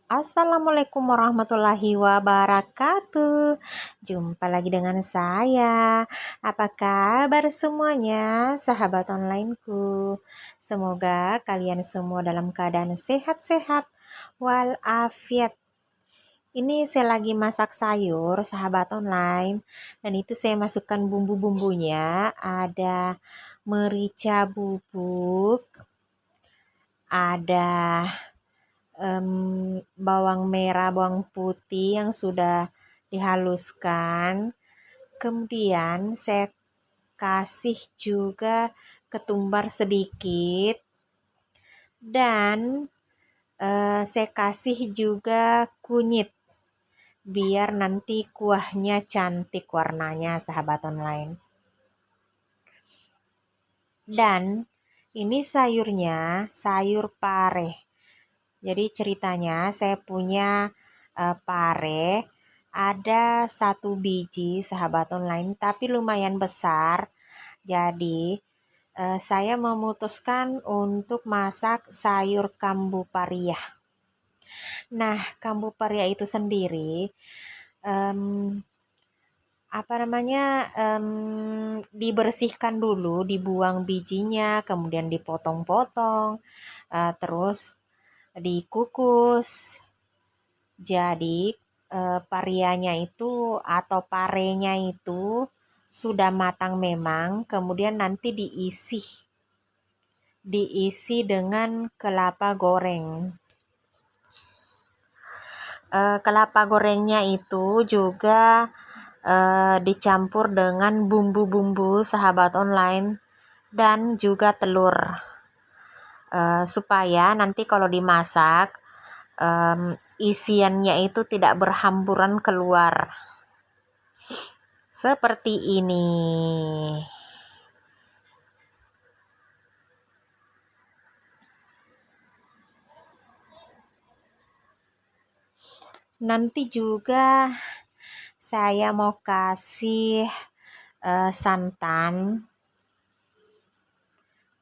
Assalamualaikum warahmatullahi wabarakatuh. Jumpa lagi dengan saya. Apa kabar semuanya, sahabat onlineku? Semoga kalian semua dalam keadaan sehat-sehat walafiat. Ini saya lagi masak sayur, sahabat online, dan itu saya masukkan bumbu-bumbunya. Ada merica bubuk, ada bawang merah, bawang putih yang sudah dihaluskan. Kemudian saya kasih juga ketumbar sedikit dan saya kasih juga kunyit biar nanti kuahnya cantik warnanya, sahabat online. Dan ini sayurnya sayur pare. Jadi ceritanya saya punya pare, ada 1 biji, sahabat online, tapi lumayan besar. Jadi saya memutuskan untuk masak sayur kambu paria. Nah, kambu paria itu sendiri dibersihkan dulu, dibuang bijinya, kemudian dipotong-potong, terus dikukus. Jadi parianya itu atau parenya itu sudah matang memang, kemudian nanti diisi dengan kelapa goreng. Kelapa gorengnya itu juga dicampur dengan bumbu-bumbu, sahabat online, dan juga telur, supaya nanti kalau dimasak isiannya itu tidak berhamburan keluar seperti ini. Nanti juga saya mau kasih santan,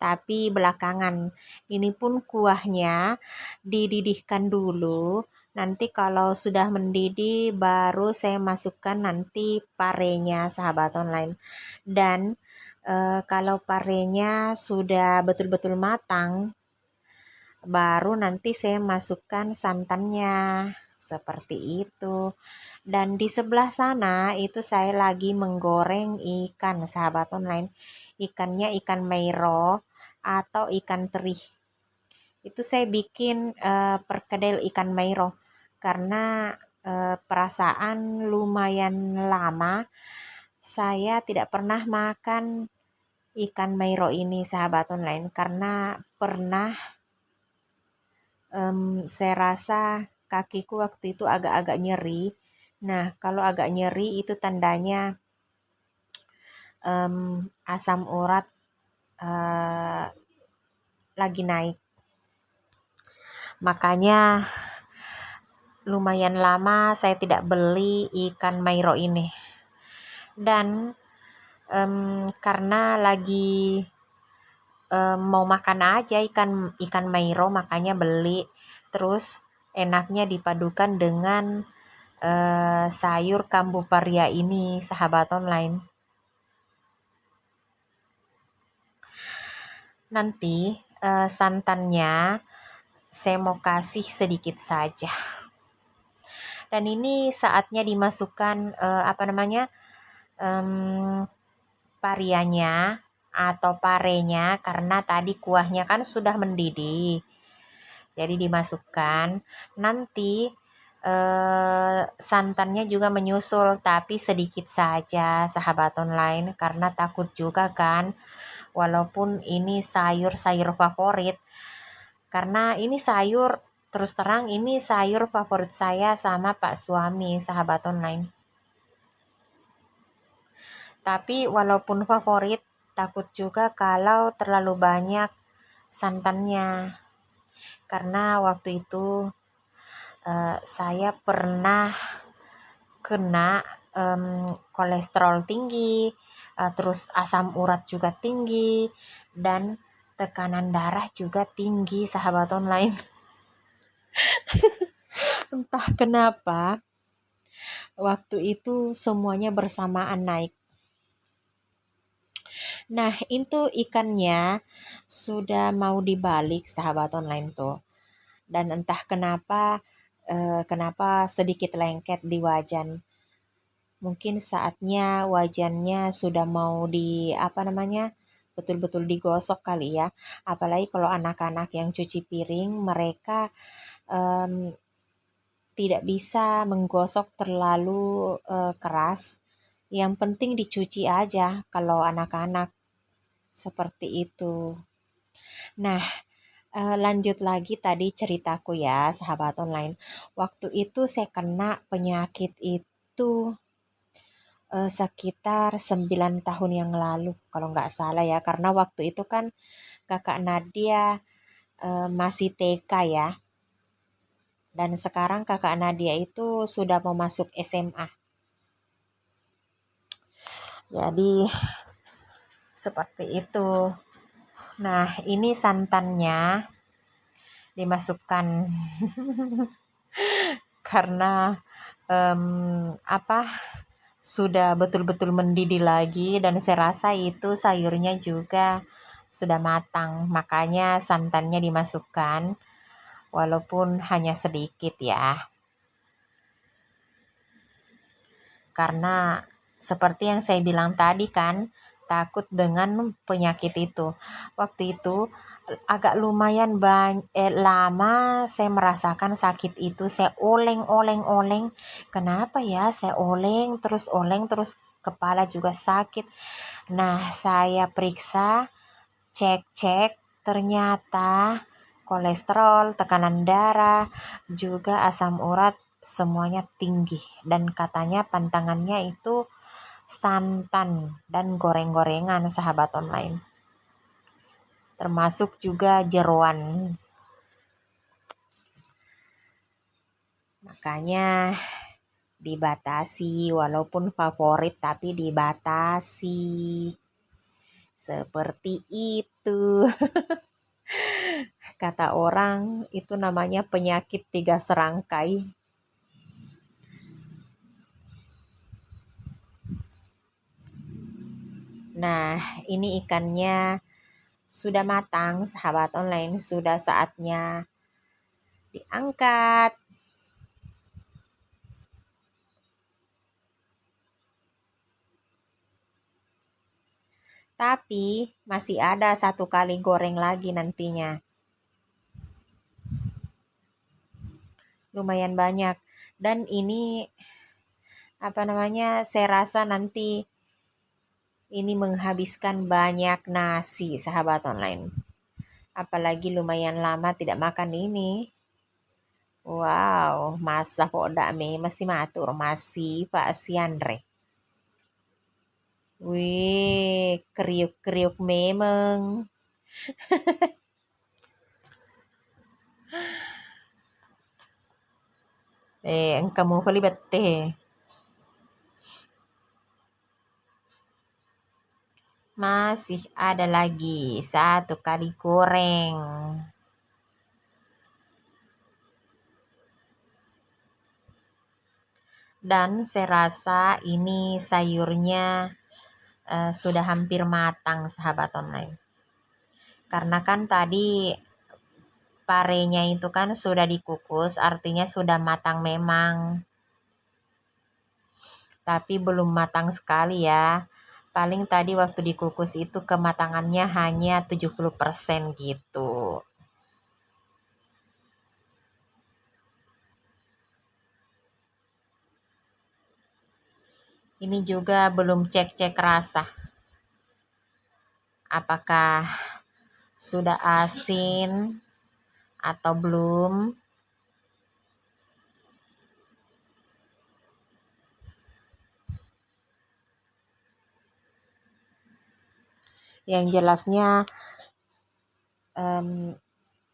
tapi belakangan. Ini pun kuahnya dididihkan dulu. Nanti kalau sudah mendidih baru saya masukkan nanti parenya, sahabat online. Dan kalau parenya sudah betul-betul matang, baru nanti saya masukkan santannya. Seperti itu. Dan di sebelah sana itu saya lagi menggoreng ikan, sahabat online. Ikannya ikan mairo atau ikan teri. Itu saya bikin perkedel ikan mairo karena perasaan lumayan lama saya tidak pernah makan ikan mairo ini, sahabat online, karena pernah saya rasa kakiku waktu itu agak-agak nyeri. Nah, kalau agak nyeri itu tandanya asam urat lagi naik. Makanya lumayan lama saya tidak beli ikan mairo ini. Dan karena lagi mau makan aja ikan mairo, makanya beli. Terus enaknya dipadukan dengan sayur kambu paria ini, sahabat online. Nanti santannya saya mau kasih sedikit saja. Dan ini saatnya dimasukkan parianya atau parenya, karena tadi kuahnya kan sudah mendidih. Jadi dimasukkan. Nanti santannya juga menyusul, tapi sedikit saja, sahabat online, karena takut juga kan, walaupun ini sayur favorit, karena ini sayur, terus terang ini sayur favorit saya sama Pak suami, sahabat online. Tapi walaupun favorit, takut juga kalau terlalu banyak santannya, karena waktu itu saya pernah kena kolesterol tinggi, terus asam urat juga tinggi, dan tekanan darah juga tinggi, sahabat online. Entah kenapa waktu itu semuanya bersamaan naik. Nah, itu ikannya sudah mau dibalik sahabat online tuh. Dan entah kenapa sedikit lengket di wajan. Mungkin saatnya wajannya sudah mau betul-betul digosok kali ya. Apalagi kalau anak-anak yang cuci piring, mereka em, tidak bisa menggosok terlalu keras. Yang penting dicuci aja kalau anak-anak seperti itu. Nah, lanjut lagi tadi ceritaku ya, sahabat online. Waktu itu saya kena penyakit itu sekitar 9 tahun yang lalu kalau nggak salah ya. Karena waktu itu kan kakak Nadia masih TK ya. Dan sekarang kakak Nadia itu sudah mau masuk SMA. Jadi seperti itu. Nah, ini santannya dimasukkan karena apa sudah betul-betul mendidih lagi, dan saya rasa itu sayurnya juga sudah matang, makanya santannya dimasukkan walaupun hanya sedikit ya, karena seperti yang saya bilang tadi kan, takut dengan penyakit itu. Waktu itu agak lumayan lama saya merasakan sakit itu. Saya oleng. Kenapa ya saya oleng terus kepala juga sakit. Nah, saya periksa, cek, ternyata kolesterol, tekanan darah, juga asam urat semuanya tinggi, dan katanya pantangannya itu santan dan goreng-gorengan sahabat online, termasuk juga jeroan. Makanya dibatasi, walaupun favorit tapi dibatasi. Seperti itu. Kata orang itu namanya penyakit 3 serangkai. Nah, ini ikannya sudah matang, sahabat online. Sudah saatnya diangkat. Tapi masih ada 1 kali goreng lagi nantinya. Lumayan banyak. Dan ini saya rasa nanti ini menghabiskan banyak nasi sahabat online. Apalagi lumayan lama tidak makan ini. Wow, masa kok me masih matur masih Pak Siandre. Wih, kriuk-kriuk memang. Kamu pelibet teh. Masih ada lagi 1 kali goreng. Dan saya rasa ini sayurnya sudah hampir matang sahabat online. Karena kan tadi parenya itu kan sudah dikukus, artinya sudah matang memang. Tapi belum matang sekali ya. Paling tadi waktu dikukus itu kematangannya hanya 70% gitu. Ini juga belum cek rasa. Apakah sudah asin atau belum? Yang jelasnya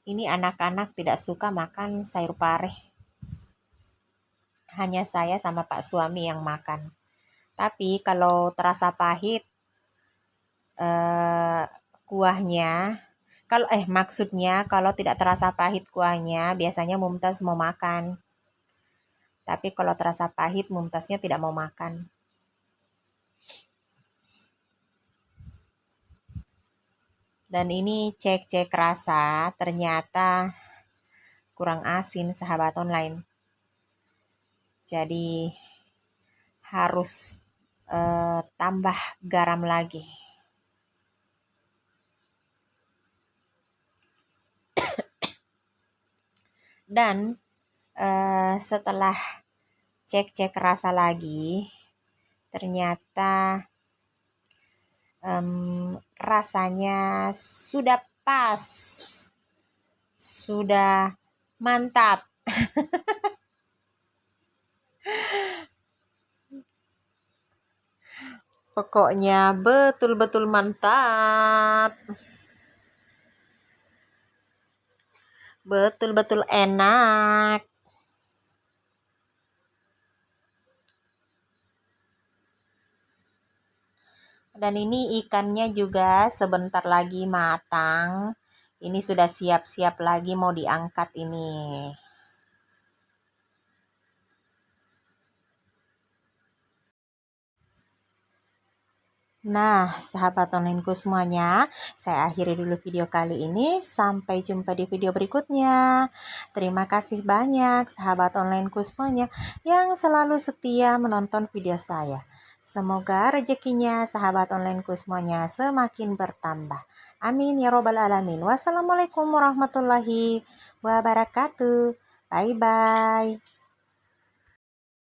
ini anak-anak tidak suka makan sayur pareh. Hanya saya sama Pak suami yang makan. Tapi kalau terasa pahit kuahnya, maksudnya kalau tidak terasa pahit kuahnya, biasanya Mumtaz mau makan. Tapi kalau terasa pahit, Mumtaznya tidak mau makan. Dan ini cek-cek rasa, ternyata kurang asin sahabat online. Jadi harus tambah garam lagi. Dan setelah cek-cek rasa lagi, ternyata rasanya sudah pas, sudah mantap. Pokoknya betul-betul mantap. Betul-betul enak. Dan ini ikannya juga sebentar lagi matang. Ini sudah siap-siap lagi mau diangkat ini. Nah, sahabat onlineku semuanya, saya akhiri dulu video kali ini. Sampai jumpa di video berikutnya. Terima kasih banyak sahabat onlineku semuanya yang selalu setia menonton video saya. Semoga rezekinya sahabat onlineku semuanya semakin bertambah. Amin ya robbal alamin. Wassalamualaikum warahmatullahi wabarakatuh. Bye-bye.